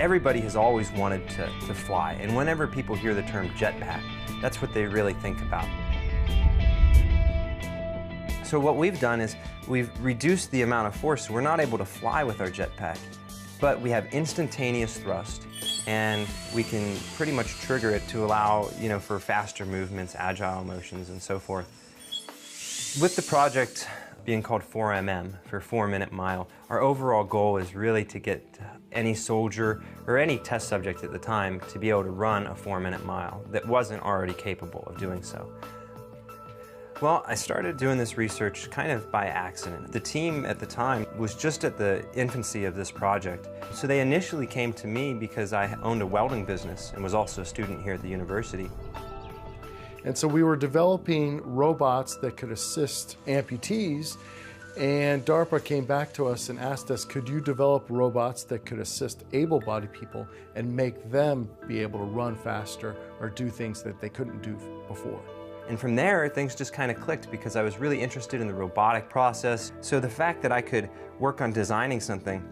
Everybody has always wanted to fly, and whenever people hear the term jetpack, that's what they really think about. So what we've done is we've reduced the amount of force. We're not able to fly with our jetpack, but we have instantaneous thrust, and we can pretty much trigger it to allow, for faster movements, agile motions, and so forth. With the project being called 4MM, for 4-minute mile, our overall goal is really to get any soldier or any test subject at the time to be able to run a 4-minute mile that wasn't already capable of doing so. Well, I started doing this research kind of by accident. The team at the time was just at the infancy of this project. So they initially came to me because I owned a welding business and was also a student here at the university. And so we were developing robots that could assist amputees, and DARPA came back to us and asked us, could you develop robots that could assist able-bodied people and make them be able to run faster or do things that they couldn't do before? And from there, things just kind of clicked because I was really interested in the robotic process. So the fact that I could work on designing something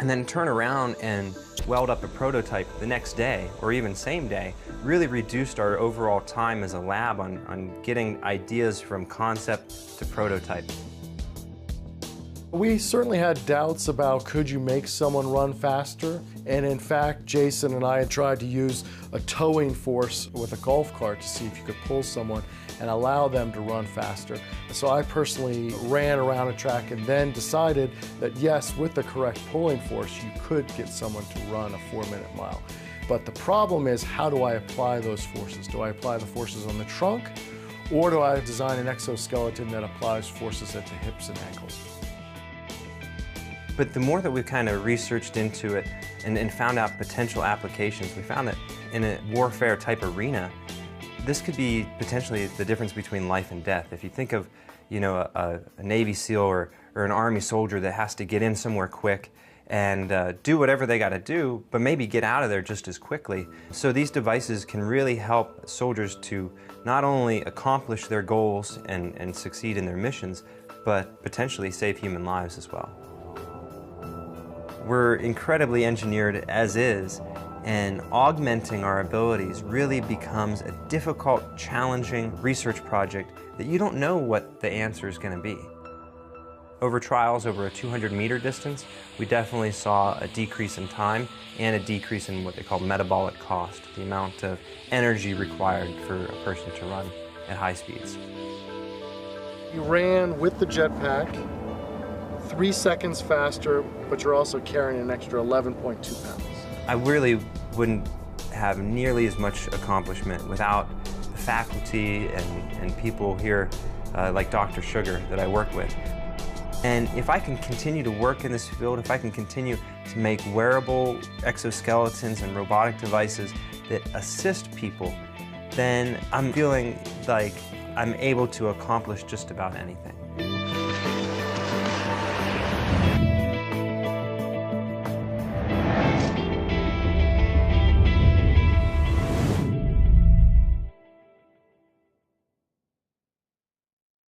and then turn around and weld up a prototype the next day or even same day really reduced our overall time as a lab on getting ideas from concept to prototype. We certainly had doubts about could you make someone run faster, and in fact Jason and I had tried to use a towing force with a golf cart to see if you could pull someone and allow them to run faster. So I personally ran around a track and then decided that yes, with the correct pulling force you could get someone to run a 4-minute mile. But the problem is, how do I apply those forces? Do I apply the forces on the trunk, or do I design an exoskeleton that applies forces at the hips and ankles? But the more that we kind of researched into it and found out potential applications, we found that in a warfare type arena, this could be potentially the difference between life and death. If you think of, a Navy SEAL or an Army soldier that has to get in somewhere quick and do whatever they got to do, but maybe get out of there just as quickly. So these devices can really help soldiers to not only accomplish their goals and succeed in their missions, but potentially save human lives as well. We're incredibly engineered as is, and augmenting our abilities really becomes a difficult, challenging research project that you don't know what the answer is going to be. Over trials over a 200-meter distance, we definitely saw a decrease in time and a decrease in what they call metabolic cost, the amount of energy required for a person to run at high speeds. You ran with the jetpack 3 seconds faster, but you're also carrying an extra 11.2 pounds. I really wouldn't have nearly as much accomplishment without the faculty and people here like Dr. Sugar that I work with. And if I can continue to work in this field, if I can continue to make wearable exoskeletons and robotic devices that assist people, then I'm feeling like I'm able to accomplish just about anything.